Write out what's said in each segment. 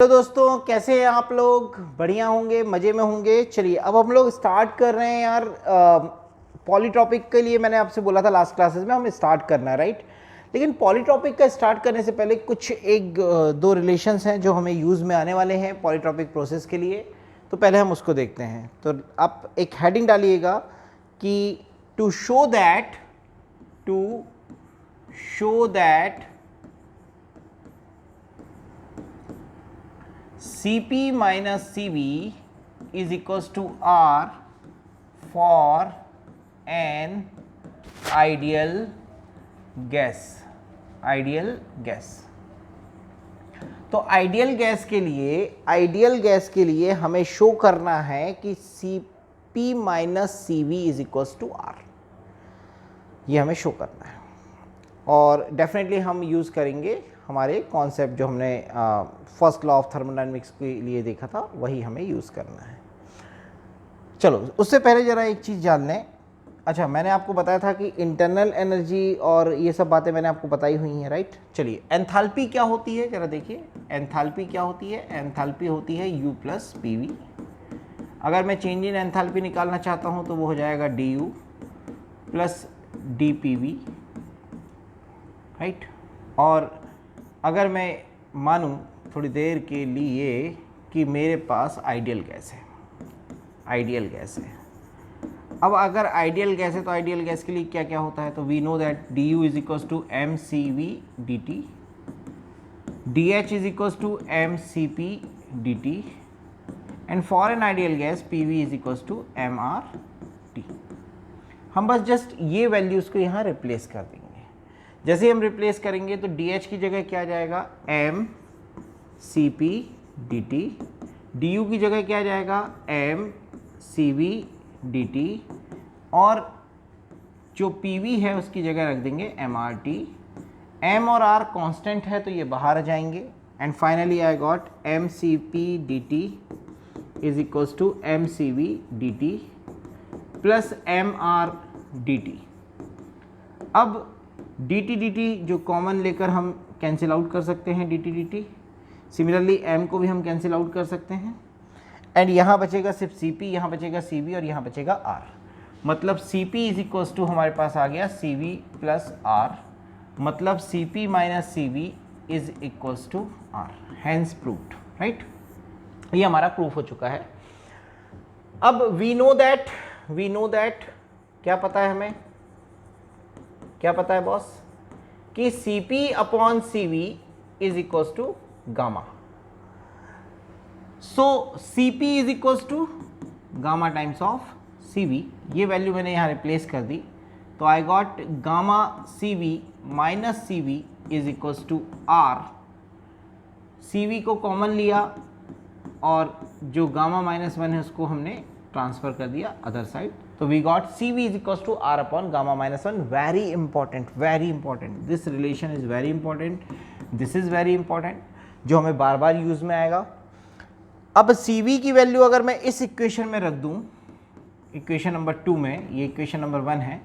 Hello दोस्तों, कैसे हैं आप लोग? बढ़िया होंगे, मज़े में होंगे। चलिए अब हम लोग स्टार्ट कर रहे हैं यार। पॉलीट्रॉपिक के लिए मैंने आपसे बोला था लास्ट क्लासेस में हमें स्टार्ट करना है, राइट? लेकिन पॉलीट्रॉपिक का स्टार्ट करने से पहले कुछ दो रिलेशंस हैं जो हमें यूज़ में आने वाले हैं पॉलीट्रॉपिक प्रोसेस के लिए। तो पहले हम उसको देखते हैं। तो आप एक हेडिंग डालिएगा कि to show that Cp minus Cv is equals to R for an ideal gas। तो आइडियल गैस के लिए हमें शो करना है कि Cp minus Cv is equals to R। ये हमें शो करना है और डेफिनेटली हम यूज़ करेंगे हमारे कॉन्सेप्ट जो हमने फर्स्ट लॉ ऑफ थर्मोडायनेमिक्स के लिए देखा था, वही हमें यूज़ करना है। चलो उससे पहले ज़रा एक चीज़ जान लें। अच्छा, मैंने आपको बताया था कि इंटरनल एनर्जी और ये सब बातें मैंने आपको बताई हुई हैं, राइट? चलिए, एंथैल्पी क्या होती है ज़रा देखिए। एंथैल्पी क्या होती है? एंथैल्पी होती है U प्लस PV। अगर मैं चेंज इन एंथैल्पी निकालना चाहता हूँ तो वो हो जाएगा DU प्लस DPV, राइट? और अगर मैं मानूं थोड़ी देर के लिए कि मेरे पास आइडियल गैस है, अब अगर आइडियल गैस है तो आइडियल गैस के लिए क्या क्या होता है? तो we know that du is equals to mCv dt, dH is equals to mCp dt and for an ideal gas PV is equals to mRT। हम बस जस्ट ये वैल्यूज़ को यहाँ रिप्लेस कर देंगे। जैसे ही हम रिप्लेस करेंगे तो DH की जगह क्या आ जाएगा? mCp dt, du की जगह क्या आ जाएगा? mCv dt और जो PV है उसकी जगह रख देंगे mRT। m और r कांस्टेंट है तो ये बाहर आ जाएंगे and finally I got mCp dt is equals to mCv dt plus mR dt। अब dt जो कॉमन लेकर हम कैंसिल आउट कर सकते हैं dt। सिमिलरली m को भी हम कैंसिल आउट कर सकते हैं एंड यहाँ बचेगा सिर्फ Cp, यहाँ बचेगा Cv और यहाँ बचेगा R। मतलब Cp इज इक्वल्स टू हमारे पास आ गया Cv प्लस R, मतलब Cp minus Cv is equals to R। Hence proved, right? ये हमारा प्रूफ हो चुका है। अब वी नो दैट क्या पता है हमें? क्या पता है बॉस? कि Cp upon Cv is equals to gamma. So Cp is equals to gamma times of Cv। ये वैल्यू मैंने यहाँ रिप्लेस कर दी तो I got gamma Cv minus Cv is equals to R। Cv को कॉमन लिया और जो गामा माइनस 1 है उसको हमने ट्रांसफर कर दिया अदर साइड, तो we got Cv is equals to R upon gamma minus 1। Very important, this relation is very important, this is very important, जो हमें बार बार यूज में आएगा। अब Cv की वैल्यू अगर मैं इस इक्वेशन में रख दूं, इक्वेशन नंबर 2 में, ये इक्वेशन नंबर 1 है,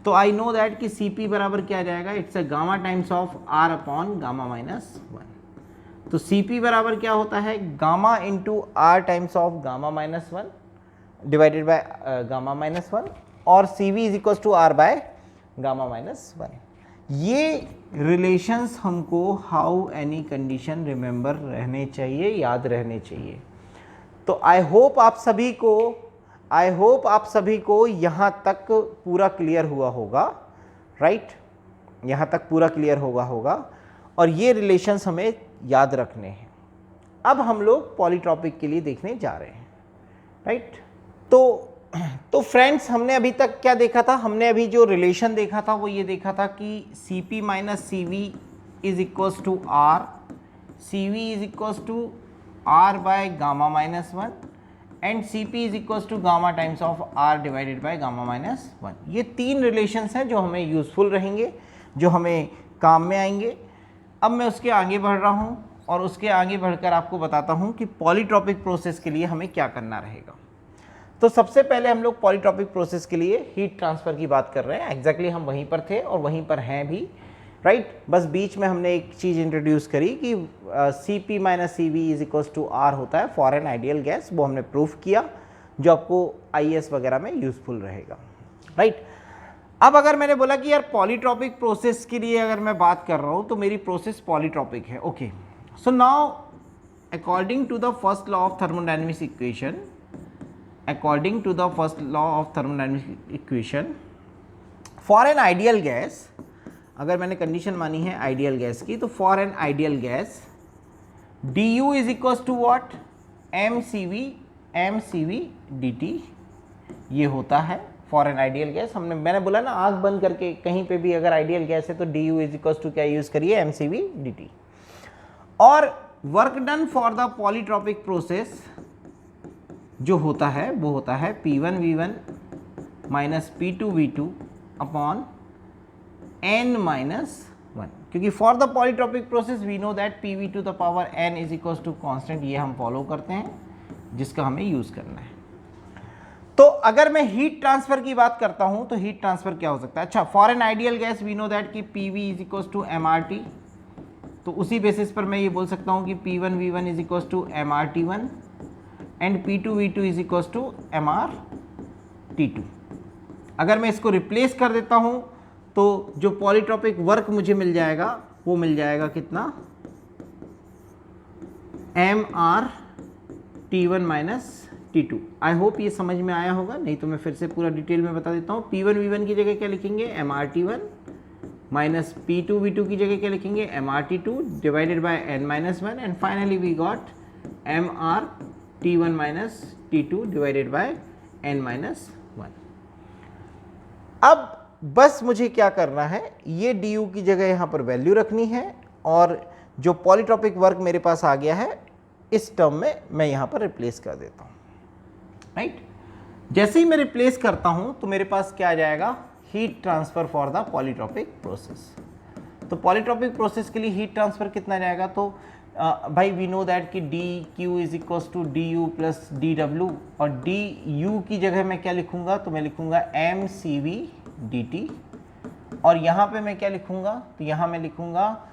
तो आई नो दैट कि Cp बराबर क्या आ जाएगा? It's a gamma times of R upon gamma minus 1। तो Cp बराबर क्या होता है? Gamma into R times of gamma minus 1 divided by gamma minus 1 और Cv is equal to R by gamma minus 1। ये रिलेशंस हमको हाउ एनी कंडीशन रिमेंबर रहने चाहिए, याद रहने चाहिए। तो आई होप आप सभी को यहाँ तक पूरा क्लियर हुआ होगा, राइट? यहाँ तक पूरा क्लियर होगा और ये रिलेशंस हमें याद रखने हैं। अब हम लोग पॉलीट्रॉपिक के लिए देखने जा रहे हैं, राइट? तो फ्रेंड्स, हमने अभी तक क्या देखा था? हमने अभी जो रिलेशन देखा था वो ये देखा था कि Cp minus Cv is equals to R, Cv is equals to R by gamma minus 1 and Cp is equals to gamma times of R divided by gamma minus 1। ये तीन रिलेशंस हैं जो हमें यूजफुल रहेंगे, जो हमें काम में आएंगे। अब मैं उसके आगे बढ़ रहा हूँ और उसके आगे बढ़कर आपको बताता हूँ कि पॉलीट्रॉपिक प्रोसेस के लिए हमें क्या करना रहेगा। तो सबसे पहले हम लोग पॉलीट्रॉपिक प्रोसेस के लिए हीट ट्रांसफ़र की बात कर रहे हैं। एग्जैक्टली हम वहीं पर थे और वहीं पर हैं भी। राइट। बस बीच में हमने एक चीज़ इंट्रोड्यूस करी कि Cp minus Cv is equals to R होता है फॉर एन आइडियल गैस, वो हमने प्रूफ किया जो आपको IAS वगैरह में यूजफुल रहेगा, राइट। अब अगर मैंने बोला कि यार पॉलीट्रॉपिक प्रोसेस के लिए अगर मैं बात कर रहा हूँ तो मेरी प्रोसेस पॉलीट्रॉपिक है, okay. So now according to the first law of thermodynamics equation, according to the first law of thermodynamics equation for an ideal gas, अगर मैंने कंडीशन मानी है आइडियल गैस की, तो for an ideal gas du is equals to what, mCv dt ये होता है for an ideal gas. मैंने बोला ना आंख बंद करके कहीं पे भी अगर आइडियल गैस है तो du इज इक्वल्स टू क्या यूज करिए, mCv dt। और work done for the polytropic process जो होता है वो होता है P1V1 minus P2V2 upon n minus 1, क्योंकि for the polytropic process we know that PV to the power n is equals to constant, ये हम फॉलो करते हैं जिसका हमें यूज करना है। तो अगर मैं हीट ट्रांसफर की बात करता हूं तो हीट ट्रांसफर क्या हो सकता है, अच्छा for an ideal gas we know that कि PV is equals to mRT, तो उसी बेसिस पर मैं ये बोल सकता हूं कि P1V1 is equals to mRT1 and P2V2 is equals to mRT2। अगर मैं इसको रिप्लेस कर देता हूं तो जो पॉलीट्रॉपिक वर्क मुझे मिल जाएगा वो मिल जाएगा कितना, mRT1 minus T2। I hope ये समझ में आया होगा, नहीं तो मैं फिर से पूरा डिटेल में बता देता हूँ। P1V1 की जगह क्या लिखेंगे, mRT1 माइनस P2V2 की जगह क्या लिखेंगे, mRT2 divided by n minus 1 and finally we got mRT1 minus T2 divided by n minus 1। अब बस मुझे क्या करना है, ये du की जगह यहाँ पर वैल्यू रखनी है और जो पॉलीट्रॉपिक वर्क मेरे पास आ गया है इस टर्म में मैं यहाँ पर रिप्लेस कर देता हूँ, राइट। जैसे ही मैं रिप्लेस करता हूँ तो मेरे पास क्या आ जाएगा, heat transfer for the polytropic process. तो पॉलीट्रॉपिक प्रोसेस के लिए हीट ट्रांसफर कितना जाएगा, तो भाई वी नो दैट कि dq is equals to du plus dw, और du की जगह मैं क्या लिखूंगा, तो मैं लिखूंगा mCv dt, और यहाँ पे मैं क्या लिखूंगा, तो यहाँ मैं लिखूंगा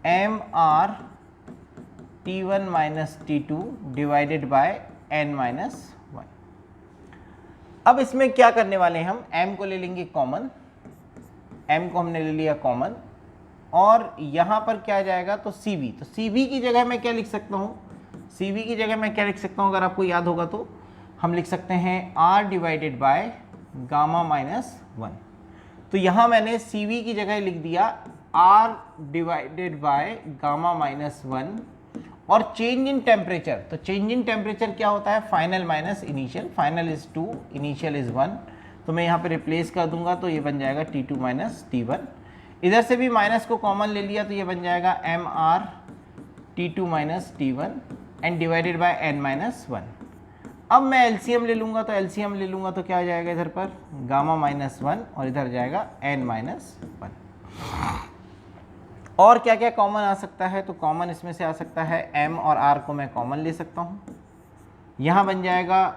mRT1 minus T2 divided by n minus 1। अब इसमें क्या करने वाले हैं हम, m को ले लेंगे कॉमन, m को हमने ले लिया कॉमन, और यहाँ पर क्या आ जाएगा, तो Cv, तो Cv की जगह मैं क्या लिख सकता हूँ, Cv की जगह मैं क्या लिख सकता हूँ, अगर आपको याद होगा तो हम लिख सकते हैं R divided by gamma minus 1। तो यहाँ मैंने Cv की जगह लिख दिया R divided by gamma minus 1, और चेंज इन टेम्परेचर, तो चेंज इन टेम्परेचर क्या होता है, final minus initial, final is 2, initial is 1, तो मैं यहाँ पे रिप्लेस कर दूंगा तो ये बन जाएगा T2 माइनस T1। इधर से भी माइनस को कॉमन ले लिया तो ये बन जाएगा mRT2 minus T1 and divided by n minus 1। अब मैं एलसीएम ले लूँगा, तो एलसीएम ले लूँगा तो क्या आ जाएगा इधर पर, गामा माइनस 1 और इधर जाएगा n माइनस 1। और क्या क्या कॉमन आ सकता है, तो कॉमन इसमें से आ सकता है m और r को मैं कॉमन ले सकता हूँ, यहाँ बन जाएगा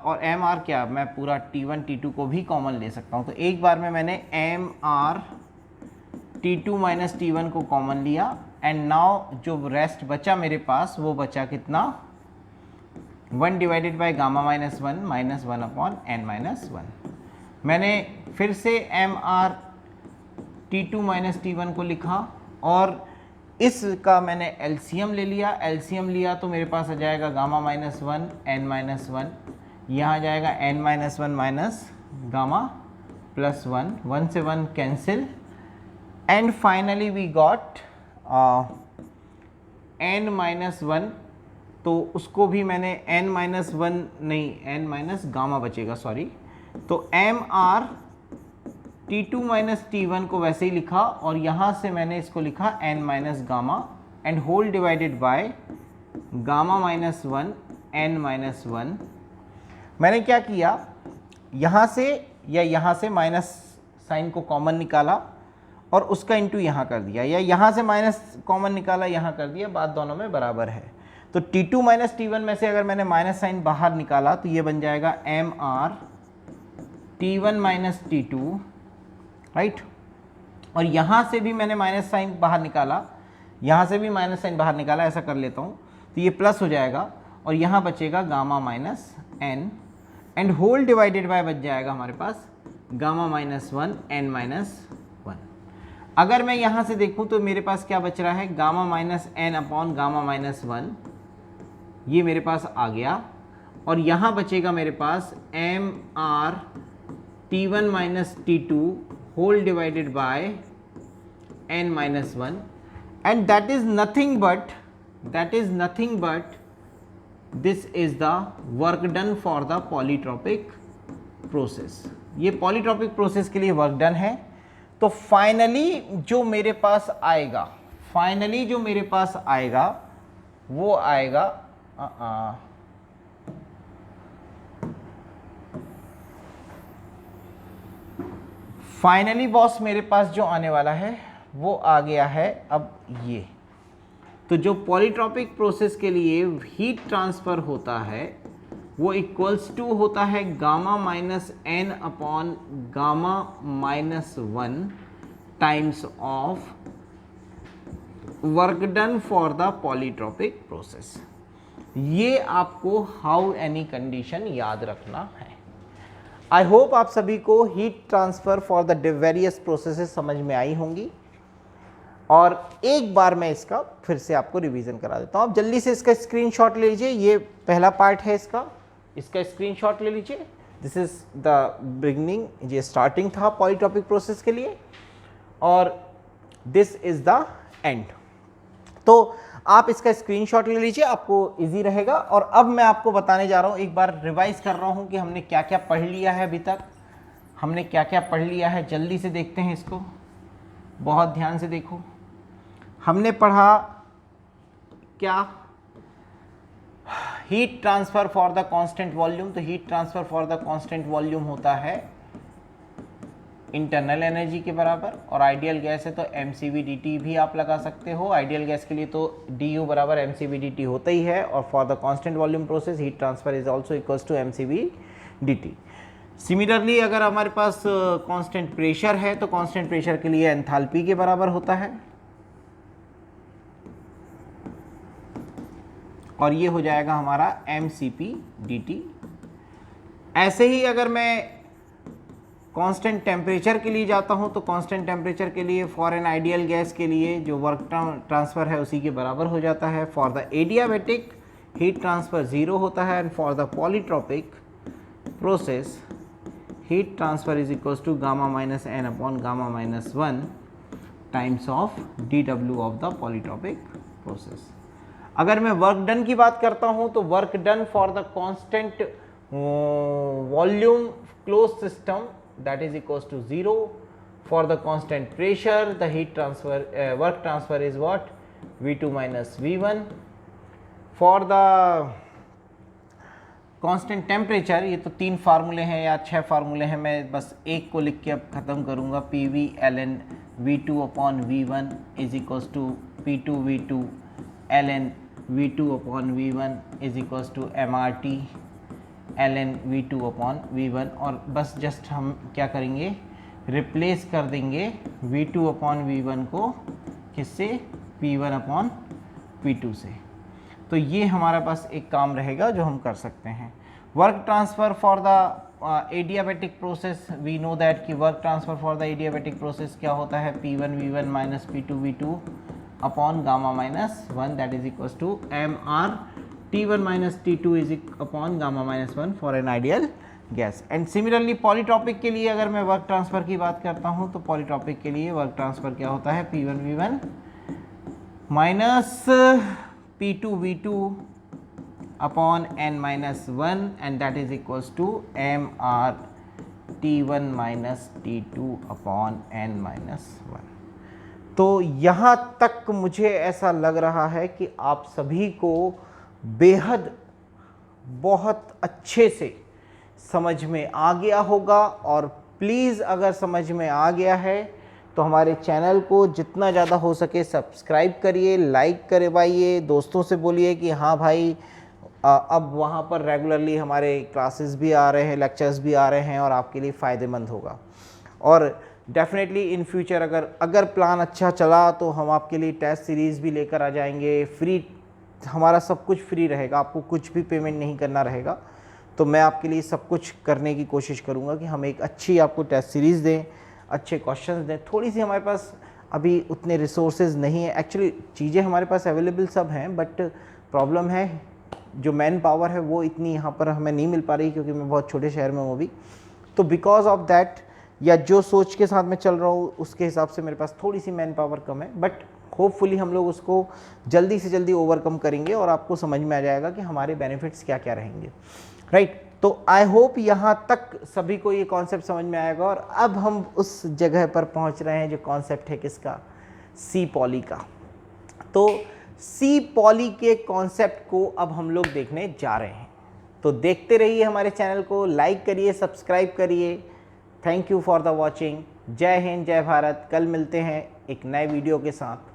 और mr क्या, मैं पूरा T1 T2 को भी कॉमन ले सकता हूँ। तो एक बार में मैंने mRT2 माइनस T1 को कॉमन लिया एंड नाउ जो रेस्ट बचा मेरे पास वो बचा कितना, 1 divided by gamma minus 1 minus 1 upon n minus 1। मैंने फिर से mRT2 माइनस T1 को लिखा और इसका मैंने एलसीएम ले लिया, एलसीएम लिया तो मेरे पास आ जाएगा गामा माइनस 1 n माइनस 1, यहाँ जाएगा n minus 1 minus gamma plus 1, 1 से 1 cancel and finally we got n minus 1, तो उसको भी मैंने n माइनस 1 नहीं, n माइनस गामा बचेगा सॉरी, तो mRT2 माइनस T1 को वैसे ही लिखा और यहाँ से मैंने इसको लिखा n minus gamma and whole divided by gamma minus 1 n minus 1। मैंने क्या किया, यहाँ से या यहाँ से माइनस साइन को कॉमन निकाला और उसका इंटू यहाँ कर दिया, या यहाँ से माइनस कॉमन निकाला यहाँ कर दिया, बात दोनों में बराबर है। तो T2 माइनस T1 में से अगर मैंने माइनस साइन बाहर निकाला तो ये बन जाएगा mRT1 माइनस T2, राइट। और यहाँ से भी मैंने माइनस साइन बाहर निकाला, यहाँ से भी माइनस साइन बाहर निकाला, ऐसा कर लेता हूँ तो ये प्लस हो जाएगा और यहाँ बचेगा gamma minus n and whole divided by बच जाएगा हमारे पास gamma minus one n minus one. अगर मैं यहाँ से देखूँ तो मेरे पास क्या बच रहा है, gamma minus n upon gamma minus one, ये मेरे पास आ गया और यहाँ बचेगा मेरे पास M R T one minus T two whole divided by n minus one and that is nothing but this is the work done for the polytropic process. ये पॉलीट्रॉपिक प्रोसेस के लिए वर्क डन है। तो finally जो मेरे पास आएगा वो आएगा फाइनली बॉस मेरे पास जो आने वाला है वो आ गया है अब ये। तो जो पॉलीट्रॉपिक प्रोसेस के लिए हीट ट्रांसफर होता है वो इक्वल्स टू होता है gamma minus n upon gamma minus one times of work done for the polytropic process. ये आपको हाउ एनी कंडीशन याद रखना है। आई होप आप सभी को heat transfer for the various processes समझ में आई होंगी और एक बार मैं इसका फिर से आपको रिवीजन करा देता हूँ। आप जल्दी से इसका स्क्रीनशॉट ले लीजिए, ये पहला पार्ट है इसका स्क्रीनशॉट ले लीजिए। दिस इज द बिगनिंग, ये स्टार्टिंग था पॉलीट्रॉपिक प्रोसेस के लिए और दिस इज द एंड। तो आप इसका स्क्रीनशॉट ले लीजिए, आपको इजी रहेगा। और अब मैं आपको बताने जा रहा हूँ, एक बार रिवाइज कर रहा हूँ कि हमने क्या क्या पढ़ लिया है अभी तक, हमने क्या क्या पढ़ लिया है। जल्दी से देखते हैं इसको, बहुत ध्यान से देखो। हमने पढ़ा क्या, heat transfer for the constant volume. तो heat transfer for the constant volume होता है इंटरनल एनर्जी के बराबर, और आइडियल गैस है तो mcv/dt भी आप लगा सकते हो। आइडियल गैस के लिए तो du बराबर mcv/dt होता ही है, और for the constant volume process heat transfer is also equals to mcv/dt। Similarly अगर हमारे पास कांस्टेंट प्रेशर है तो कांस्टेंट प्रेशर के लिए एंथैल्पी के बराबर होता है, और ये हो जाएगा हमारा mcp/dt। ऐसे ही अगर मैं कांस्टेंट टेम्परेचर के लिए जाता हूं तो कांस्टेंट टेम्परेचर के लिए फॉर एन आइडियल गैस के लिए जो वर्क ट्रांसफ़र है उसी के बराबर हो जाता है। For the adiabatic heat transfer 0 होता है, and for the polytropic process heat transfer is equals to gamma minus n upon gamma minus one times of dw of the polytropic process. अगर मैं वर्क डन की बात करता हूं तो work done for the constant volume close system that is equals to 0. For the constant pressure the heat transfer work transfer is what, V2 minus V1. For the constant temperature, ये तो 3 फार्मूले हैं या 6 फार्मूले हैं, मैं बस एक को लिख के अब ख़त्म करूँगा। PV ln V2 upon V1 is equals to P2 V2 ln V2 upon V1 is equals to MRT ln V2 upon V1, और बस जस्ट हम क्या करेंगे, रिप्लेस कर देंगे V2 अपॉन V1 को किससे, P1 अपॉन P2 से। तो ये हमारा पास एक काम रहेगा जो हम कर सकते हैं। Work transfer for the adiabatic process, we know that कि work transfer for the adiabatic process क्या होता है, P1 V1 minus P2 V2 upon gamma minus one, that is equals to MR T1 minus T2 is upon gamma minus 1 for an ideal gas. And similarly polytropic के लिए अगर मैं work transfer की बात करता हूँ तो पॉलीट्रॉपिक के लिए वर्क ट्रांसफ़र क्या होता है, P1 V1 minus P2 V2 upon n minus one, and that is equals to MR T1 minus T2 upon n minus one. तो यहाँ तक मुझे ऐसा लग रहा है कि आप सभी को बेहद बहुत अच्छे से समझ में आ गया होगा। और प्लीज़ अगर समझ में आ गया है तो हमारे चैनल को जितना ज़्यादा हो सके सब्सक्राइब करिए, लाइक करवाइए, दोस्तों से बोलिए कि हाँ भाई अब वहाँ पर रेगुलरली हमारे क्लासेस भी आ रहे हैं, लेक्चर्स भी आ रहे हैं और आपके लिए फ़ायदेमंद होगा। और डेफिनेटली इन फ्यूचर अगर प्लान अच्छा चला तो हम आपके लिए टेस्ट सीरीज़ भी लेकर आ जाएंगे। फ्री, हमारा सब कुछ फ्री रहेगा, आपको कुछ भी पेमेंट नहीं करना रहेगा। तो मैं आपके लिए सब कुछ करने की कोशिश करूँगा कि हम एक अच्छी आपको टेस्ट सीरीज़ दें, अच्छे क्वेश्चंस दें। थोड़ी सी हमारे पास अभी उतने रिसोर्सेज नहीं है, एक्चुअली चीज़ें हमारे पास अवेलेबल सब हैं, बट प्रॉब्लम है जो मैन पावर है वो इतनी यहाँ पर हमें नहीं मिल पा रही, क्योंकि मैं बहुत छोटे शहर में हूँ अभी। तो बिकॉज ऑफ दैट, या जो सोच के साथ मैं चल रहा हूँ उसके हिसाब से मेरे पास थोड़ी सी मैन पावर कम है, बट होपफुली हम लोग उसको जल्दी से जल्दी ओवरकम करेंगे और आपको समझ में आ जाएगा कि हमारे बेनिफिट्स क्या क्या रहेंगे, राइट। तो आई होप यहाँ तक सभी को ये कॉन्सेप्ट समझ में आएगा। और अब हम उस जगह पर पहुँच रहे हैं जो कॉन्सेप्ट है किसका, सी पॉली का। तो सी पॉली के कॉन्सेप्ट को अब हम लोग देखने जा रहे हैं। तो देखते रहिए हमारे चैनल को, लाइक करिए, सब्सक्राइब करिए। Thank you for the watching. जय हिंद, जय भारत। कल मिलते हैं एक नए वीडियो के साथ।